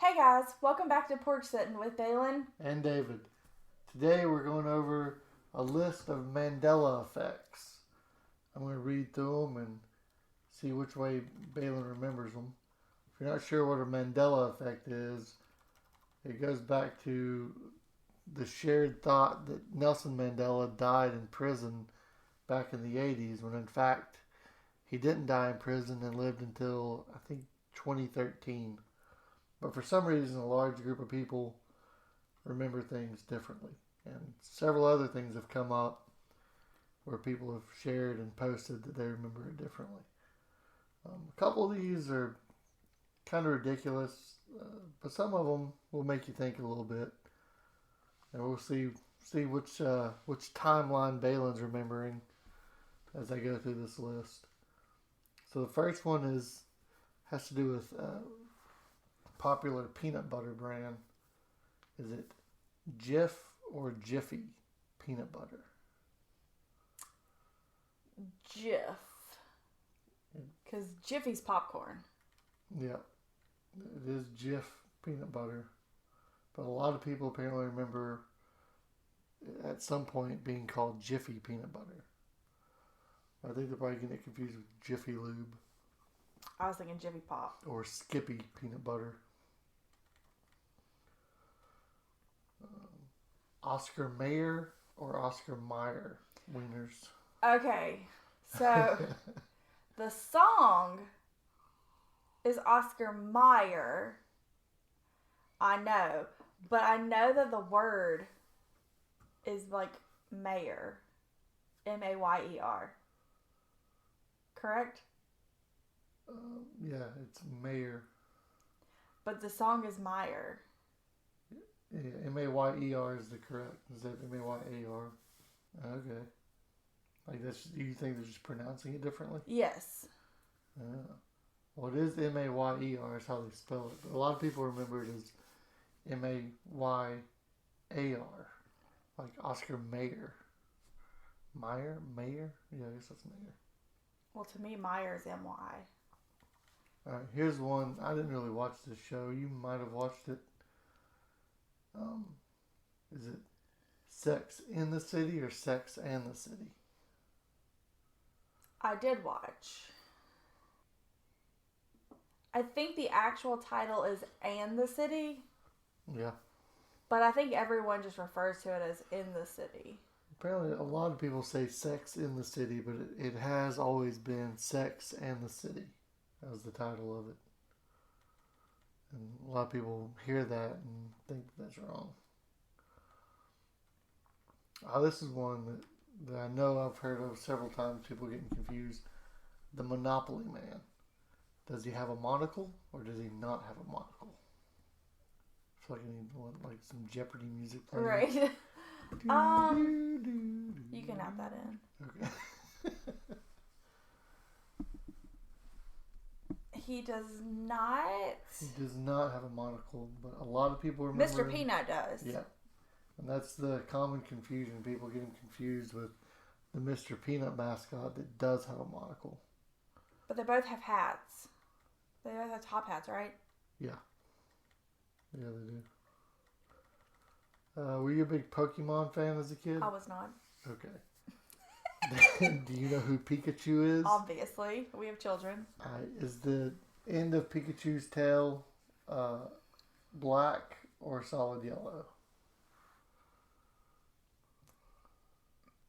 Hey guys, welcome back to Porch Sittin with Baylen and David. Today we're going over a list of Mandela Effects. I'm going to read through them and see which way Baylen remembers them. If you're not sure what a Mandela Effect is, it goes back to the shared thought that Nelson Mandela died in prison back in the 80s, when in fact he didn't die in prison and lived until, I think, 2013. But for some reason, a large group of people remember things differently. And several other things have come up where people have shared and posted that they remember it differently. A couple of these are kind of ridiculous, but some of them will make you think a little bit. And we'll see which timeline Baylen's remembering as I go through this list. So the first one has to do with popular peanut butter brand. Is it Jif or Jiffy peanut butter? Jif. Because Jiffy's popcorn. Yeah, it is Jif peanut butter. But a lot of people apparently remember at some point being called Jiffy peanut butter. I think they're probably getting it confused with Jiffy Lube. I was thinking Jiffy Pop. Or Skippy peanut butter. Oscar Mayer or Oscar Mayer wieners? Okay, so the song is Oscar Mayer. I know, but I know that the word is like mayor. Mayer. Correct? Yeah, it's Mayer. But the song is Meyer. Yeah, Mayer is the correct. Is that Mayar? Okay. Like that's, you think they're just pronouncing it differently? Yes. Well, it is Mayer is how they spell it. But a lot of people remember it as Mayar, like Oscar Mayer. Mayer? Yeah, I guess that's Mayer. Well, to me, Meyer is M-Y. Alright, here's one. I didn't really watch this show. You might have watched it. Is it Sex in the City or Sex and the City? I did watch. I think the actual title is And the City. Yeah. But I think everyone just refers to it as In the City. Apparently a lot of people say Sex in the City, but it has always been Sex and the City. That was the title of it. And a lot of people hear that and think that's wrong. This is one that I know I've heard of several times, people getting confused. The Monopoly Man. Does he have a monocle or does he not have a monocle? I feel like I need like some Jeopardy music playing. Right. You can add that in. Okay. He does not. He does not have a monocle, but a lot of people remember Mr. Peanut does. Yeah. And that's the common confusion. People getting confused with the Mr. Peanut mascot that does have a monocle. But they both have hats. They both have top hats, right? Yeah. Yeah, they do. Were you a big Pokemon fan as a kid? I was not. Okay. Do you know who Pikachu is? Obviously. We have children. Is the end of Pikachu's tail black or solid yellow?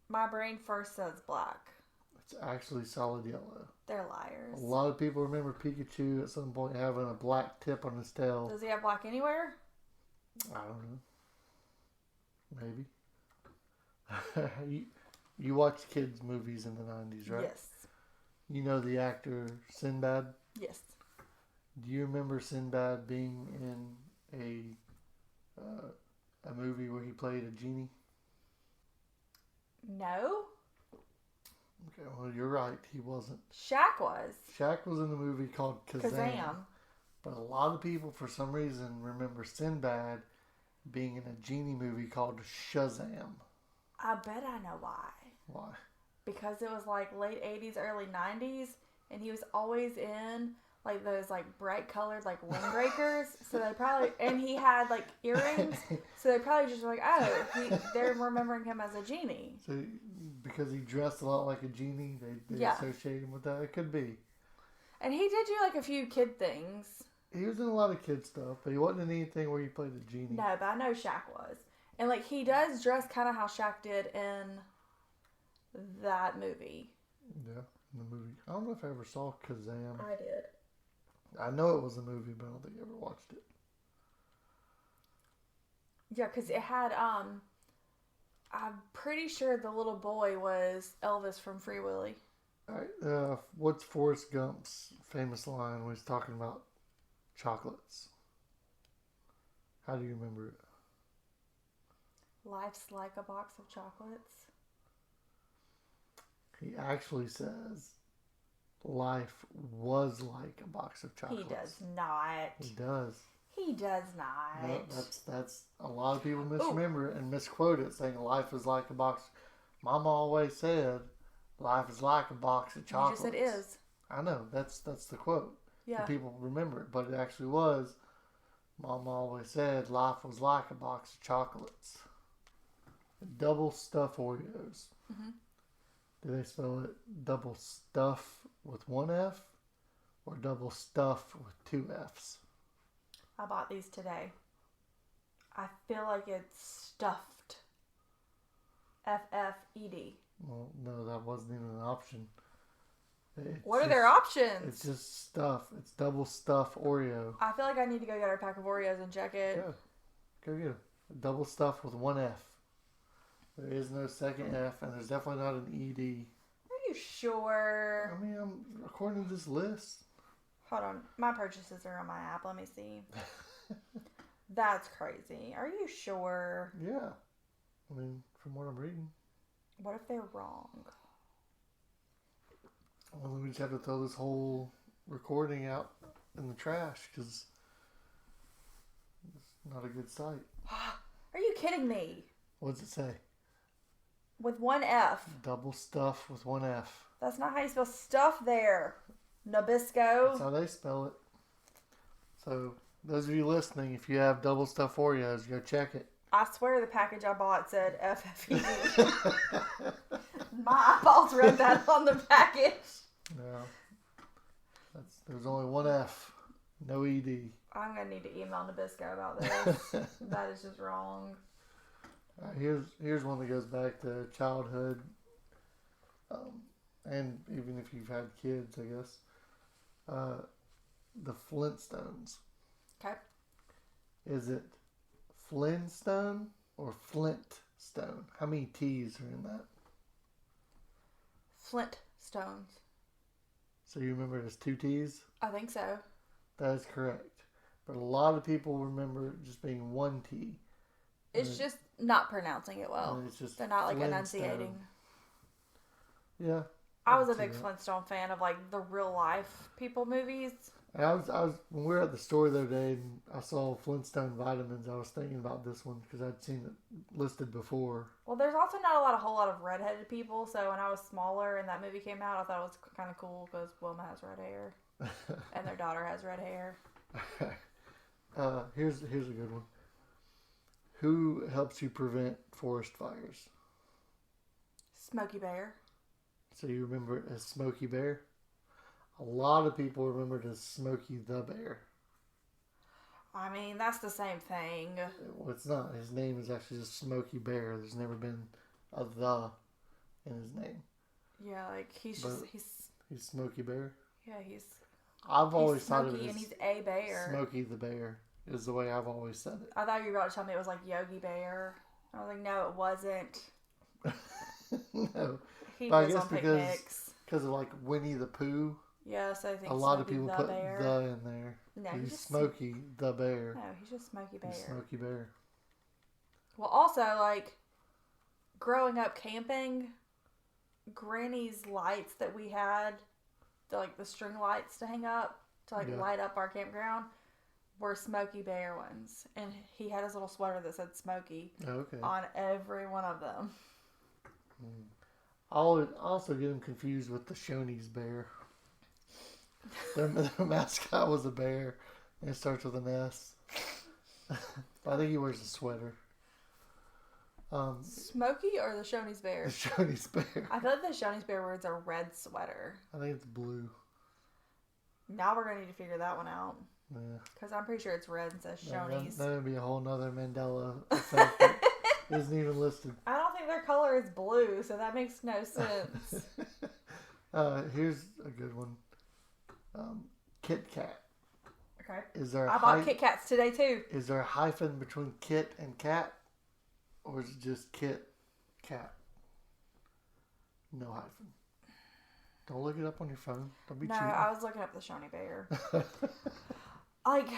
My brain first says black. It's actually solid yellow. They're liars. A lot of people remember Pikachu at some point having a black tip on his tail. Does he have black anywhere? I don't know. Maybe. You watched kids' movies in the 90s, right? Yes. You know the actor Sinbad? Yes. Do you remember Sinbad being in a movie where he played a genie? No. Okay, well, you're right. He wasn't. Shaq was. Shaq was in a movie called Kazam. But a lot of people, for some reason, remember Sinbad being in a genie movie called Shazam. I bet I know why. Why? Because it was like late 80s, early 90s, and he was always in like those like bright colored like windbreakers. So they probably, and he had like earrings. So they probably just were like, oh, they're remembering him as a genie. So because he dressed a lot like a genie, they associate him with that. It could be. And he did do like a few kid things. He was in a lot of kid stuff, but he wasn't in anything where he played a genie. No, but I know Shaq was. And like he does dress kind of how Shaq did in that movie. Yeah, in the movie. I don't know if I ever saw Kazam. I did. I know it was a movie, but I don't think I ever watched it. Yeah, because it had, I'm pretty sure the little boy was Elvis from Free Willy. Alright, what's Forrest Gump's famous line when he's talking about chocolates? How do you remember it? Life's like a box of chocolates. He actually says, life was like a box of chocolates. He does not. He does. He does not. No, that's a lot of people misremember it and misquote it, saying life is like a box. Mama always said, life is like a box of chocolates. You just said is. I know, that's the quote. Yeah. And people remember it, but it actually was, Mama always said, life was like a box of chocolates. Double stuff Oreos. Mm-hmm. Do they spell it double stuff with one F or double stuff with two F's? I bought these today. I feel like it's stuffed. F-F-E-D. Well, no, that wasn't even an option. What are their options? It's just stuff. It's double stuff Oreo. I feel like I need to go get our pack of Oreos and check it. Yeah. Go get it. Double stuff with one F. There is no second F, and there's definitely not an ED. Are you sure? I mean, according to this list. Hold on. My purchases are on my app. Let me see. That's crazy. Are you sure? Yeah. I mean, from what I'm reading. What if they're wrong? Well, then we just have to throw this whole recording out in the trash because it's not a good sight. Are you kidding me? What does it say? With one F. Double stuff with one F. That's not how you spell stuff there. Nabisco. That's how they spell it. So, those of you listening, if you have double stuff Oreos, go check it. I swear the package I bought said FFE. My eyeballs read that on the package. No. There's only one F. No ED. I'm going to need to email Nabisco about this. That is just wrong. Here's one that goes back to childhood. And even if you've had kids, I guess. The Flintstones. Okay. Is it Flintstone or Flintstone? How many T's are in that? Flintstones. So you remember it as two T's? I think so. That is correct. But a lot of people remember it just being one T. It's just not pronouncing it well. It's just they're not like Flintstone. enunciating. Yeah. I was a big Flintstone fan of like the real life people movies. And I was when we were at the store the other day and I saw Flintstone vitamins. I was thinking about this one because I'd seen it listed before. Well, there's also not a whole lot of redheaded people. So when I was smaller and that movie came out, I thought it was kind of cool because Wilma has red hair and their daughter has red hair. Here's a good one. Who helps you prevent forest fires? Smokey Bear. So you remember it as Smokey Bear? A lot of people remember it as Smokey the Bear. I mean, that's the same thing. Well, it's not. His name is actually just Smokey Bear. There's never been a "the" in his name. Yeah, like he's Smokey Bear. Yeah, I've always thought Smokey of it and as he's a bear. Smokey the Bear is the way I've always said it. I thought you were about to tell me it was like Yogi Bear. I was like, no, it wasn't. No. He But goes on picnics. Because of like Winnie the Pooh. Yes, I think a lot of Smokey people the put bear. "the" in there. No, he's Smokey the Bear. No, he's just Smokey Bear. He's Smokey Bear. Well, also, like, growing up camping, Granny's lights that we had, the string lights to hang up, to, light up our campground, were Smokey Bear ones. And he had his little sweater that said Smokey on every one of them. I'll also get him confused with the Shoney's bear. Their mascot was a bear, and it starts with an S. I think he wears a sweater. Smokey or the Shoney's bear? The Shoney's bear. I feel like the Shoney's bear wears a red sweater. I think it's blue. Now we're going to need to figure that one out. Yeah. Because I'm pretty sure it's red and says Shoney's. That would be a whole nother Mandela Effect that isn't even listed. I don't think their color is blue, so that makes no sense. Here's a good one. Kit Kat. Okay. I bought Kit Kats today too. Is there a hyphen between Kit and Cat? Or is it just Kit Kat? No hyphen. Don't look it up on your phone. Don't be cheating. No, I was looking up the Shoney bear. Like,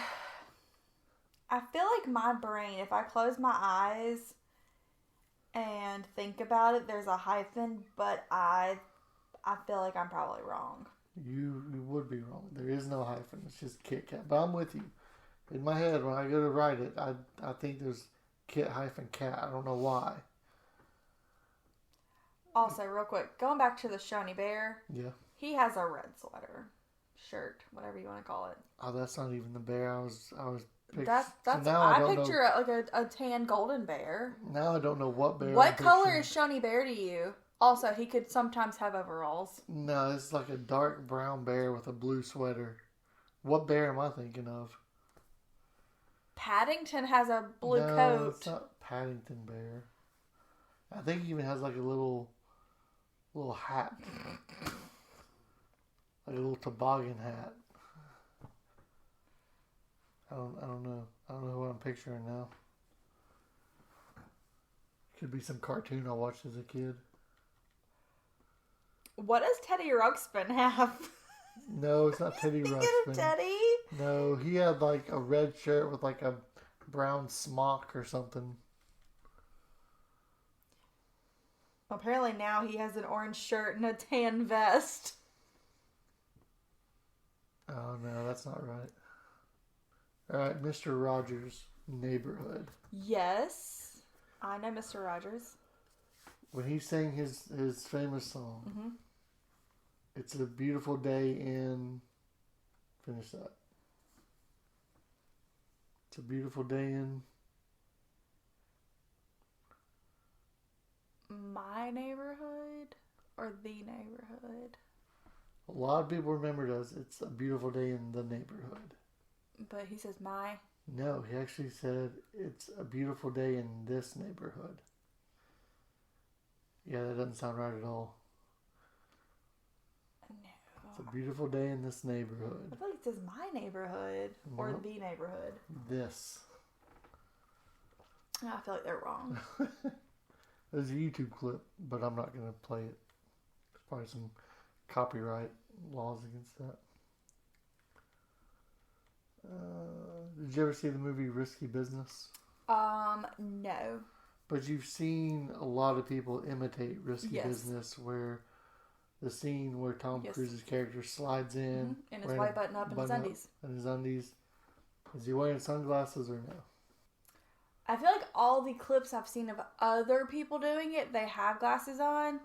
I feel like my brain, if I close my eyes and think about it, there's a hyphen, but I feel like I'm probably wrong. You would be wrong. There is no hyphen. It's just Kit Kat. But I'm with you. In my head, when I go to write it, I think there's Kit hyphen Cat. I don't know why. Also, real quick, going back to the Shoney bear. Yeah. He has a red sweater, shirt, whatever you want to call it. Oh, that's not even the bear. I was That's so now I picture a tan golden bear. Now I don't know what bear. What color is Shoney bear to you? Also, he could sometimes have overalls. No, it's like a dark brown bear with a blue sweater. What bear am I thinking of? Paddington has a blue no, coat. It's not Paddington bear. I think he even has like a little hat. Like a little toboggan hat. I don't know. I don't know what I'm picturing now. Could be some cartoon I watched as a kid. What does Teddy Ruxpin have? No, it's not Teddy Ruxpin. Of Teddy? No, he had like a red shirt with like a brown smock or something. Apparently now he has an orange shirt and a tan vest. Oh no, that's not right. Alright, Mr. Rogers' Neighborhood. Yes. I know Mr. Rogers. When he sang his famous song, Mm-hmm. It's a Beautiful Day in... Finish that. It's a beautiful day in... My neighborhood or the neighborhood? A lot of people remember it as It's a Beautiful Day in the Neighborhood. But he says my. No, he actually said It's a Beautiful Day in this neighborhood. Yeah, that doesn't sound right at all. No. It's a beautiful day in this neighborhood. I feel like it says my neighborhood or Nope. the neighborhood. This. I feel like they're wrong. There's a YouTube clip, but I'm not going to play it. There's probably some copyright laws against that. Did you ever see the movie Risky Business? No. But you've seen a lot of people imitate Risky Yes. Business, where the scene where Tom Yes. Cruise's character slides in And his wearing white button up and his undies. And his undies. Is he wearing sunglasses or no? I feel like all the clips I've seen of other people doing it, they have glasses on.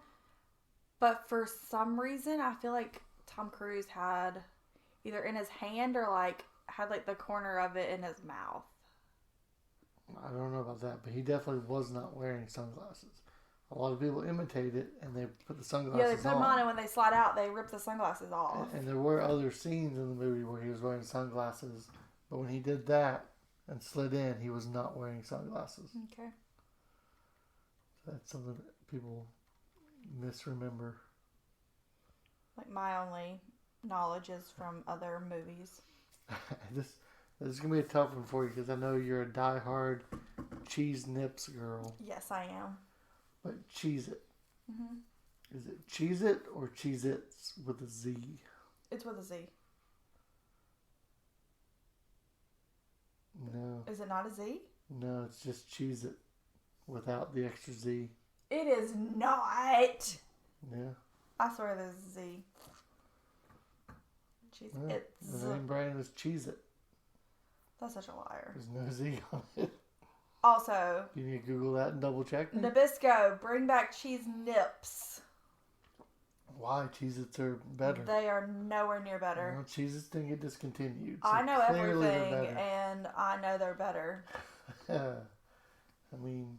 But for some reason, I feel like Tom Cruise had either in his hand or had the corner of it in his mouth. I don't know about that, but he definitely was not wearing sunglasses. A lot of people imitate it, and they put the sunglasses on. Yeah, they put them on, and when they slide out, they rip the sunglasses off. And there were other scenes in the movie where he was wearing sunglasses, but when he did that and slid in, he was not wearing sunglasses. Okay. That's something that people misremember. Like, my only knowledge is from other movies. This is going to be a tough one for you, because I know you're a diehard Cheese Nips girl. Yes, I am. But Cheez-It. Mm-hmm. Is it Cheez-It or Cheez-Its with a Z? It's with a Z. No. Is it not a Z? No, it's just Cheez-It without the extra Z. It is not. Yeah. I swear there's a Z. Cheez It's. The name brand is Cheez-It. That's such a liar. There's no Z on it. Also, You need to Google that and double check. Nabisco, bring back cheese nips. Why? Cheez-Its are better. They are nowhere near better. No, Cheez-Its didn't get discontinued. So I know clearly everything, and I know they're better. I mean,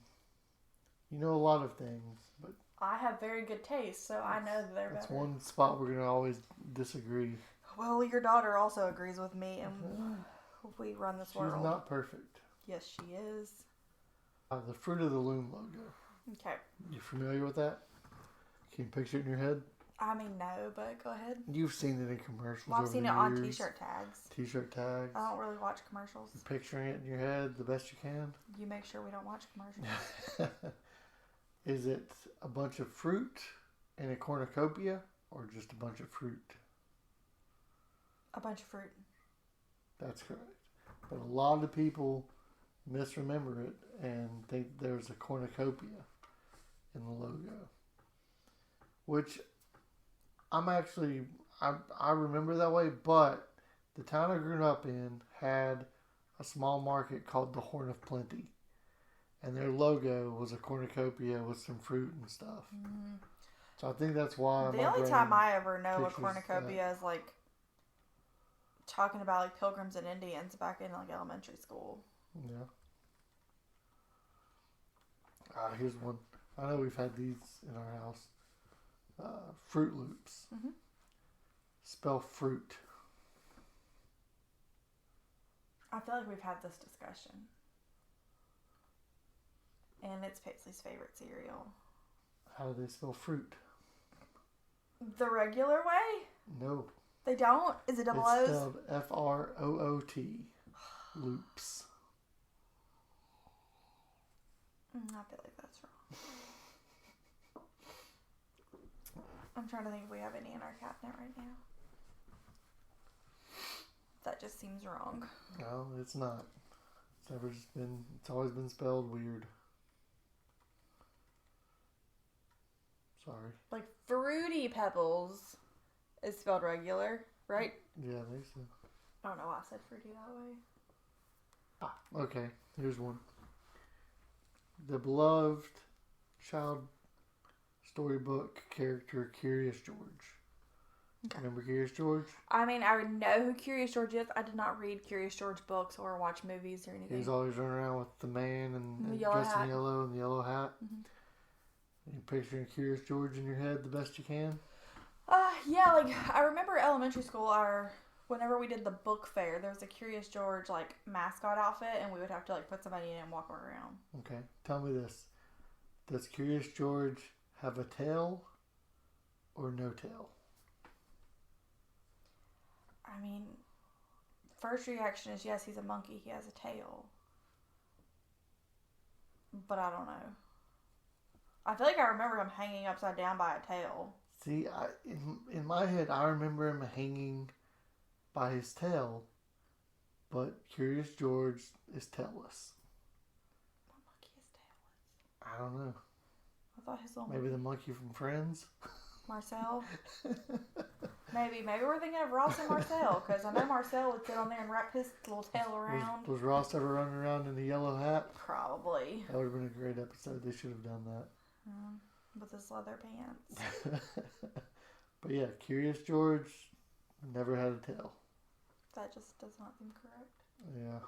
you know a lot of things, but I have very good taste, so I know that they're better. That's one spot we're going to always disagree. Well, your daughter also agrees with me, and we run this world. She's not perfect. Yes, she is. The Fruit of the Loom logo. Okay. You familiar with that? Can you picture it in your head? I mean, no, but go ahead. You've seen it in commercials. Well, I've seen it on T-shirt tags. T-shirt tags. I don't really watch commercials. You're picturing it in your head the best you can. You make sure we don't watch commercials. Is it a bunch of fruit in a cornucopia, or just a bunch of fruit? A bunch of fruit. That's correct. But a lot of people misremember it and think there's a cornucopia in the logo. Which I remember that way, but the town I grew up in had a small market called the Horn of Plenty. And their logo was a cornucopia with some fruit and stuff. Mm-hmm. So I think that's why. The only time I ever know a cornucopia is like talking about like Pilgrims and Indians back in like elementary school. Yeah. Here's one. I know we've had these in our house. Fruit Loops. Mm-hmm. Spell fruit. I feel like we've had this discussion. And it's Paisley's favorite cereal. How do they spell fruit? The regular way? No. They don't? Is it double O's? It's spelled F-R-O-O-T. Loops. I feel like that's wrong. I'm trying to think if we have any in our cabinet right now. That just seems wrong. No, it's not. It's always been spelled weird. Sorry. Like Fruity Pebbles is spelled regular, right? Yeah, I think so. I don't know why I said fruity that way. Okay, here's one. The beloved child storybook character Curious George. Okay. Remember Curious George? I mean, I know who Curious George is. I did not read Curious George books or watch movies or anything. He was always running around with the man and dressed in yellow and the yellow hat. Mm-hmm. You're picturing Curious George in your head the best you can? Yeah, like, I remember elementary school, whenever we did the book fair, there was a Curious George, like, mascot outfit, and we would have to, like, put somebody in and walk around. Okay, tell me this. Does Curious George have a tail or no tail? I mean, first reaction is yes, he's a monkey, he has a tail. But I don't know. I feel like I remember him hanging upside down by a tail. See, in my head, I remember him hanging by his tail, but Curious George is tailless. What monkey is tailless? I don't know. I thought his little maybe the monkey from Friends? Marcel? Maybe we're thinking of Ross and Marcel, because I know Marcel would sit on there and wrap his little tail around. Was Ross ever running around in a yellow hat? Probably. That would have been a great episode. They should have done that. With his leather pants. But yeah, Curious George never had a tail. That just does not seem correct. Yeah.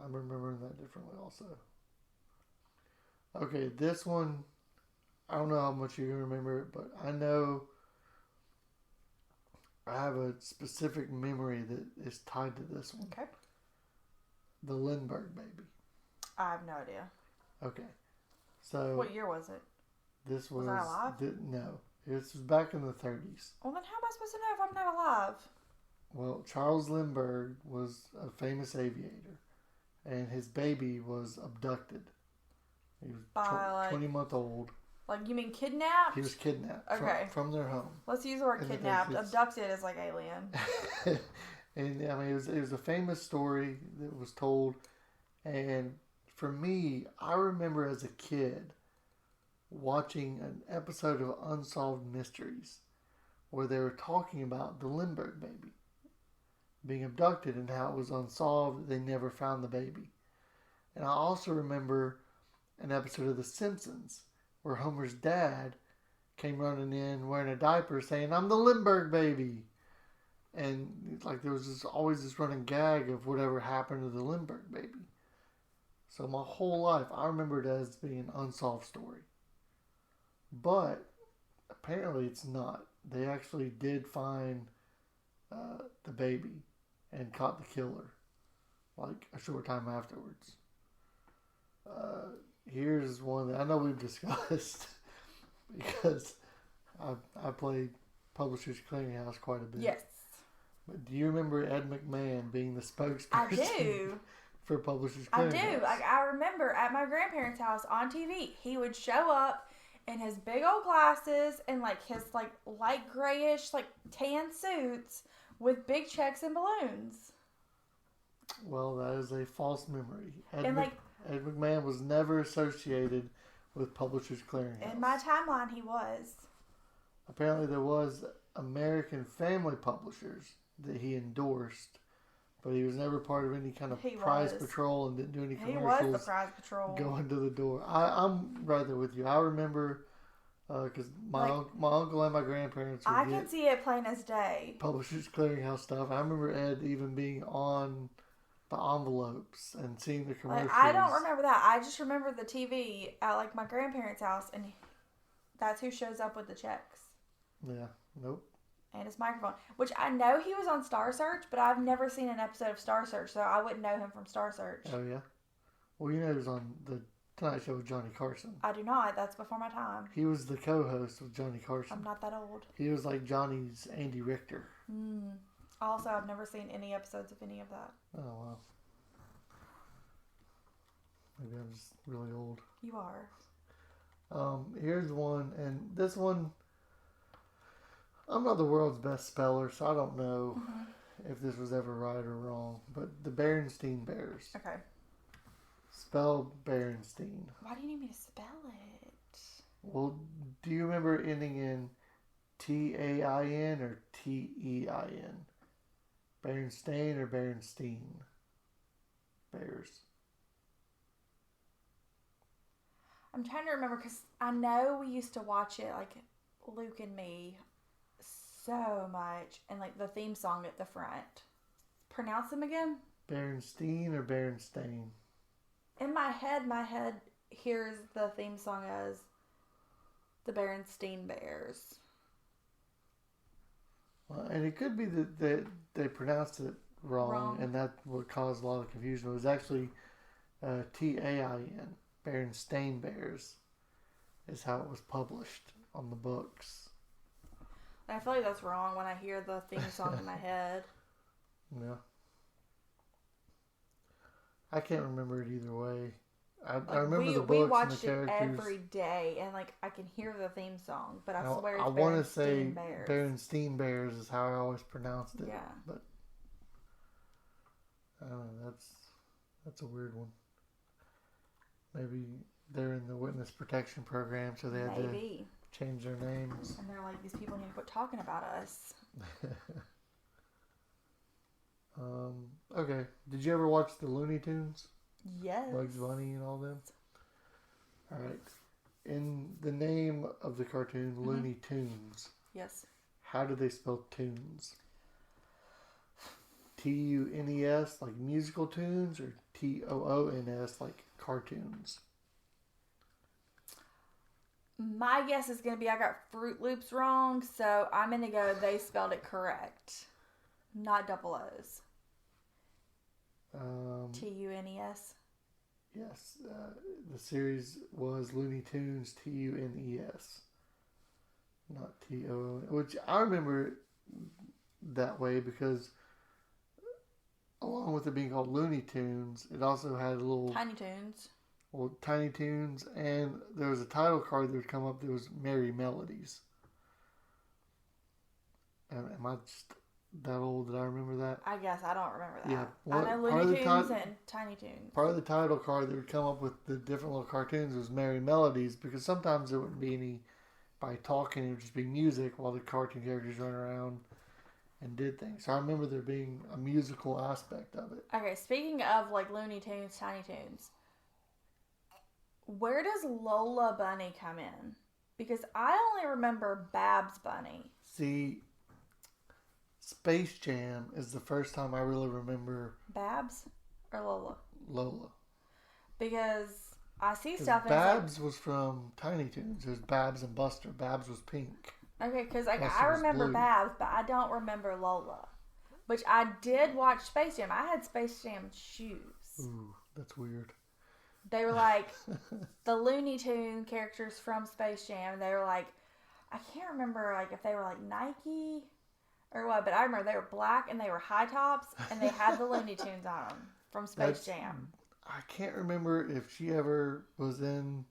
I'm remembering that differently also. Okay, this one, I don't know how much you can remember it, but I know I have a specific memory that is tied to this one. Okay. The Lindbergh baby. I have no idea. Okay. So what year was it? This was I alive? No. This was back in the 30s. Well, then how am I supposed to know if I'm not alive? Well, Charles Lindbergh was a famous aviator, and his baby was abducted. He was 20-month-old. Like, you mean kidnapped? He was kidnapped from their home. Let's use the word kidnapped. Abducted is like alien. And, I mean, it was a famous story that was told, and for me, I remember as a kid watching an episode of Unsolved Mysteries where they were talking about the Lindbergh baby being abducted and how it was unsolved. They never found the baby. And I also remember an episode of The Simpsons where Homer's dad came running in wearing a diaper saying, "I'm the Lindbergh baby." And like there was always this running gag of whatever happened to the Lindbergh baby. So my whole life, I remember it as being an unsolved story. But apparently it's not. They actually did find the baby and caught the killer like a short time afterwards. Here's one that I know we've discussed because I played Publishers Clearinghouse quite a bit. Yes. But do you remember Ed McMahon being the spokesperson? I do. For Publishers Clearinghouse? I do. Like, I remember at my grandparents' house on TV, he would show up in his big old glasses and like his like light grayish like tan suits with big checks and balloons. Well, that is a false memory. Ed And McMahon was never associated with Publishers Clearinghouse. in my timeline, he was. Apparently, there was American Family Publishers that he endorsed, but he was never part of any kind of prize patrol and didn't do any commercials. He was the prize patrol. Going to the door. I'm right there with you. I remember because my uncle and my grandparents would can see it plain as day. Publishers Clearinghouse stuff. I remember Ed even being on the envelopes and seeing the commercials. Like, I don't remember that. I just remember the TV at like my grandparents' house, and that's who shows up with the checks. Yeah. Nope. And his microphone, which I know he was on Star Search, but I've never seen an episode of Star Search, so I wouldn't know him from Star Search. Oh yeah. Well, you know he was on the Tonight Show with Johnny Carson. I do not. That's before my time. He was the co-host with Johnny Carson. I'm not that old. He was like Johnny's Andy Richter. Also, I've never seen any episodes of any of that. Oh wow. Maybe I'm just really old. You are. Here's one, and this one, I'm not the world's best speller, so I don't know if this was ever right or wrong. But the Berenstein Bears. Okay. Spell Berenstein. Why do you need me to spell it? Well, do you remember ending in T-A-I-N or T-E-I-N? Berenstain or Berenstein? Bears. I'm trying to remember because I know we used to watch it, like Luke and me, so much, and like the theme song at the front. Pronounce them again? Berenstein or Berenstain? In my head hears the theme song as the Berenstein Bears. Well, and it could be that they pronounced it wrong, and that would cause a lot of confusion. It was actually T-A-I-N. Berenstain Bears is how it was published on the books. I feel like that's wrong when I hear the theme song in my head. Yeah. I can't remember it either way. I remember the books we watched and the characters. it every day, and like I can hear the theme song, but I swear it's I want to say Bears. Berenstein Bears is how I always pronounced it. Yeah. But I don't know. That's a weird one. Maybe they're in the witness protection program, so they had to change their names. And they're like, these people need to quit talking about us. Okay. Did you ever watch the Looney Tunes? Yes. Bugs Bunny and all them? All right. In the name of the cartoon, Looney Tunes. Yes. How do they spell tunes? T-U-N-E-S, like musical tunes, or T-O-O-N-S, like cartoons? My guess is going to be I got Fruit Loops wrong, so I'm going to go they spelled it correct. Not double O's. T-U-N-E-S? Yes. The series was Looney Tunes, T-U-N-E-S. Not T-O-O, which I remember that way because along with it being called Looney Tunes, it also had a little... Tiny Toons. Well, Tiny Toons, and there was a title card that would come up that was Merry Melodies. Am I just that old that I remember that? I guess I don't remember that. Yeah. I know Looney Tunes and Tiny Toons. Part of the title card that would come up with the different little cartoons was Merry Melodies, because sometimes there wouldn't be anybody talking, it would just be music while the cartoon characters run around and did things. So I remember there being a musical aspect of it. Okay, speaking of like Looney Tunes, Tiny Toons, where does Lola Bunny come in? Because I only remember Babs Bunny. See, Space Jam is the first time I really remember Babs or Lola? Lola. Because I see stuff and Babs was from Tiny Toons. There's Babs and Buster. Babs was pink. Okay, because like Buster I was remember blue. Babs, but I don't remember Lola. Which I did watch Space Jam. I had Space Jam shoes. Ooh, that's weird. They were like the Looney Tune characters from Space Jam. They were like, I can't remember like if they were like Nike or what, but I remember they were black and they were high tops and they had the Looney Tunes on them from Space Jam. I can't remember if she ever was in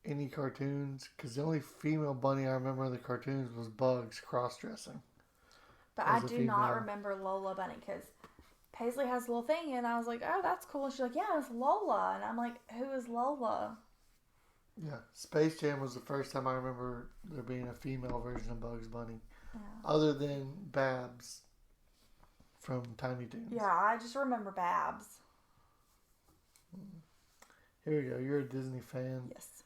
any cartoons, because the only female bunny I remember in the cartoons was Bugs cross-dressing. But I do not remember Lola Bunny because Paisley has a little thing and I was like, oh, that's cool. And she's like, yeah, it's Lola. And I'm like, who is Lola? Yeah, Space Jam was the first time I remember there being a female version of Bugs Bunny. Yeah. Other than Babs from Tiny Toons. Yeah, I just remember Babs. Here we go. You're a Disney fan. Yes.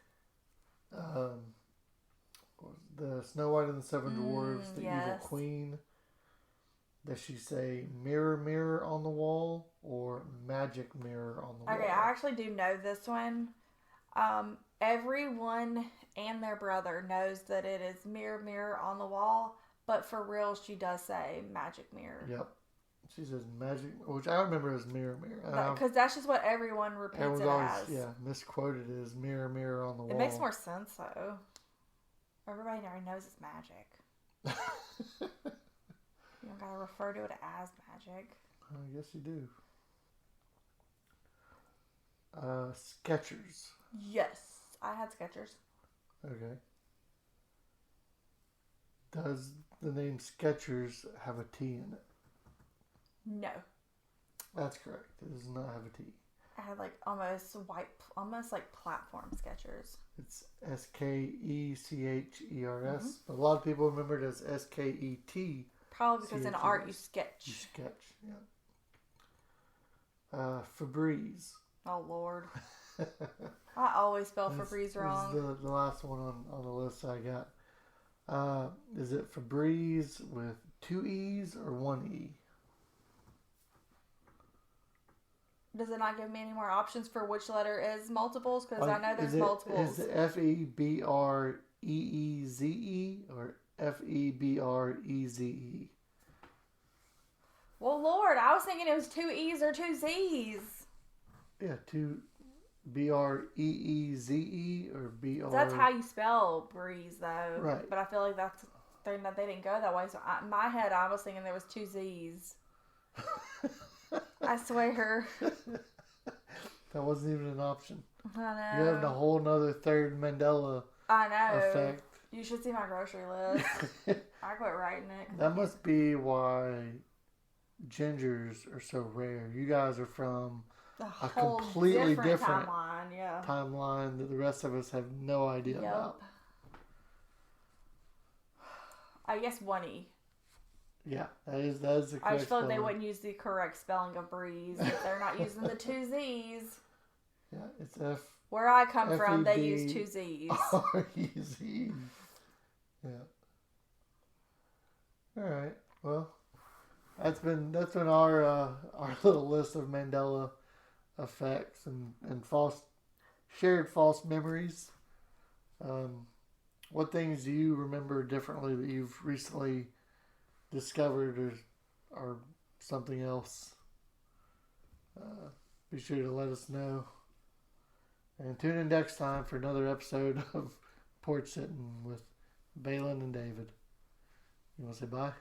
The Snow White and the Seven Dwarfs, the yes. Evil Queen. Does she say mirror, mirror on the wall or magic mirror on the wall? Okay, I actually do know this one. Everyone and their brother knows that it is mirror, mirror on the wall, but for real, she does say magic mirror. Yep. She says magic, which I remember as mirror, mirror. Because that's just what everyone repeats it always, as. yeah, misquoted as mirror, mirror on the wall. It makes more sense, though. Everybody already knows it's magic. You don't gotta refer to it as magic. I guess you do. Skechers. Yes, I had Skechers. Okay. Does the name Skechers have a T in it? No. That's correct. It does not have a T. I had like almost like platform Skechers. It's Skechers, but a lot of people remember it as Sket. Probably because in art you sketch. You sketch, yeah. Febreze. Oh Lord. I always spell Febreze wrong. This is the last one on the list I got. Is it Febreze with 2 E's or 1 E? Does it not give me any more options for which letter is multiples? Because I know there's multiples. Is it Febreze or Febreze? Well, Lord, I was thinking it was 2 E's or 2 Z's. Yeah, 2 Breeze or BR. That's how you spell breeze, though. Right. But I feel like they didn't go that way. So in my head, I was thinking there was 2 Z's. I swear. That wasn't even an option. I know. You're having a whole nother third Mandela effect. You should see my grocery list. I quit writing it. That must be why gingers are so rare. You guys are from a completely different timeline that the rest of us have no idea about. I guess 1E. Yeah, that is the correct I just feel like spelling. they wouldn't use the correct spelling of breeze if they're not using the 2 Z's. Yeah, it's F. Where I come from, they use 2 Z's. R-E-Z. Yeah. All right. Well, that's been our little list of Mandela effects and shared false memories. What things do you remember differently that you've recently discovered or something else? Be sure to let us know. And tune in next time for another episode of Porch Sittin with Baylen and David. You want to say bye?